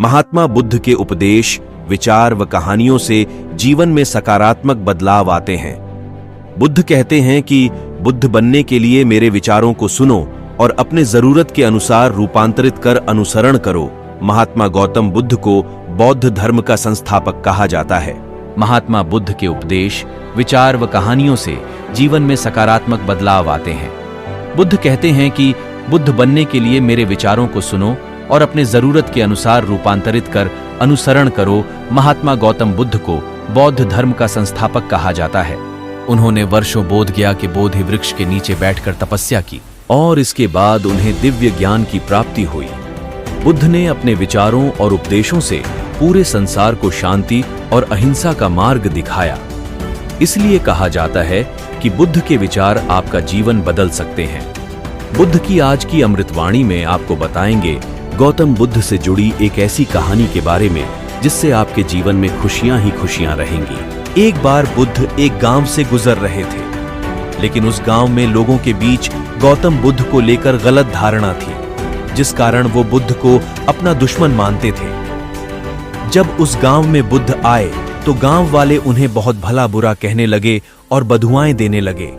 महात्मा बुद्ध के उपदेश, विचार व कहानियों से जीवन में सकारात्मक बदलाव आते हैं। बुद्ध कहते हैं कि बुद्ध बनने के लिए मेरे विचारों को सुनो और अपने जरूरत के अनुसार रूपांतरित कर अनुसरण करो। महात्मा गौतम बुद्ध को बौद्ध धर्म का संस्थापक कहा जाता है। महात्मा बुद्ध के उपदेश, विचार व कहानियों से जीवन में सकारात्मक बदलाव आते हैं। बुद्ध कहते हैं कि बुद्ध बनने के लिए मेरे विचारों को सुनो और अपने जरूरत के अनुसार रूपांतरित कर अनुसरण करो। महात्मा गौतम बुद्ध को बौद्ध धर्म का संस्थापक कहा जाता है। उन्होंने वर्षों बोध गया के बोधि वृक्ष के नीचे बैठकर तपस्या की और इसके बाद उन्हें दिव्य ज्ञान की प्राप्ति हुई। बुद्ध ने अपने विचारों और उपदेशों से पूरे संसार को शांति और अहिंसा का मार्ग दिखाया। इसलिए कहा जाता है कि बुद्ध के विचार आपका जीवन बदल सकते हैं। बुद्ध की आज की अमृतवाणी में आपको बताएंगे गौतम बुद्ध से जुड़ी एक ऐसी कहानी के बारे में जिससे आपके जीवन में खुशियां ही खुशियां रहेंगी। एक बार बुद्ध एक गांव से गुजर रहे थे, लेकिन उस गांव में लोगों के बीच गौतम बुद्ध को लेकर गलत धारणा थी, जिस कारण वो बुद्ध को अपना दुश्मन मानते थे। जब उस गांव में बुद्ध आए तो गांव वाले उन्हें बहुत भला बुरा कहने लगे और बधुआएं देने लगे,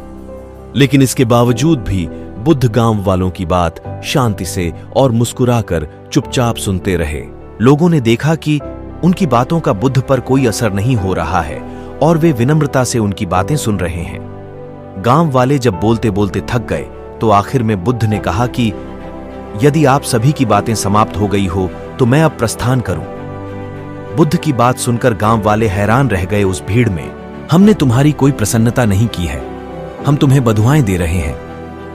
लेकिन इसके बावजूद भी बुद्ध गांव वालों की बात शांति से और मुस्कुराकर चुपचाप सुनते रहे। लोगों ने देखा कि उनकी बातों का बुद्ध पर कोई असर नहीं हो रहा है और वे विनम्रता से उनकी बातें सुन रहे हैं। गांव वाले जब बोलते बोलते थक गए तो आखिर में बुद्ध ने कहा कि यदि आप सभी की बातें समाप्त हो गई हो तो मैं अब प्रस्थान करूं। बुद्ध की बात सुनकर गांव वाले हैरान रह गए उस भीड़ में। हमने तुम्हारी कोई प्रसन्नता नहीं की है, हम तुम्हें बधुआएं दे रहे हैं,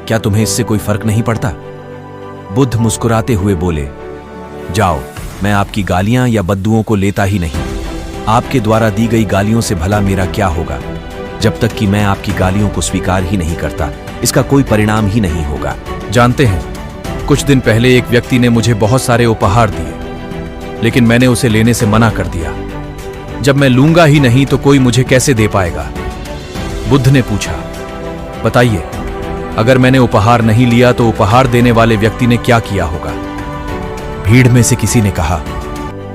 क्या तुम्हें इससे कोई फर्क नहीं पड़ता? बुद्ध मुस्कुराते हुए बोले, जाओ, मैं आपकी गालियां या बद्दुओं को लेता ही नहीं। आपके द्वारा दी गई गालियों से भला मेरा क्या होगा? जब तक कि मैं आपकी गालियों को स्वीकार ही नहीं करता, इसका कोई परिणाम ही नहीं होगा। जानते हैं, कुछ दिन पहले एक व्यक्ति ने मुझे बहुत सारे उपहार दिए, लेकिन मैंने उसे लेने से मना कर दिया। जब मैं लूंगा ही नहीं तो कोई मुझे कैसे दे पाएगा? बुद्ध ने पूछा, बताइए, अगर मैंने उपहार नहीं लिया तो उपहार देने वाले व्यक्ति ने क्या किया होगा? भीड़ में से किसी ने कहा,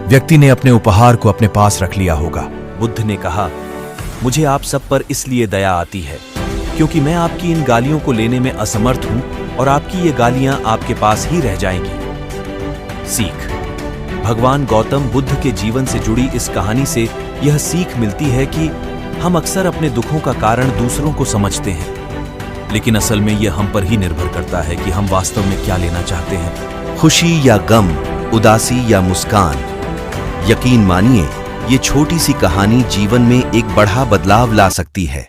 व्यक्ति ने अपने उपहार को अपने पास रख लिया होगा। बुद्ध ने कहा, मुझे आप सब पर इसलिए दया आती है क्योंकि मैं आपकी इन गालियों को लेने में असमर्थ हूं और आपकी ये गालियां आपके पास ही रह जाएंगी। सीख। भगवान गौतम बुद्ध के जीवन से जुड़ी इस कहानी से यह सीख मिलती है कि हम अक्सर अपने दुखों का कारण दूसरों को समझते हैं, लेकिन असल में यह हम पर ही निर्भर करता है कि हम वास्तव में क्या लेना चाहते हैं, खुशी या गम, उदासी या मुस्कान। यकीन मानिए, ये छोटी सी कहानी जीवन में एक बड़ा बदलाव ला सकती है।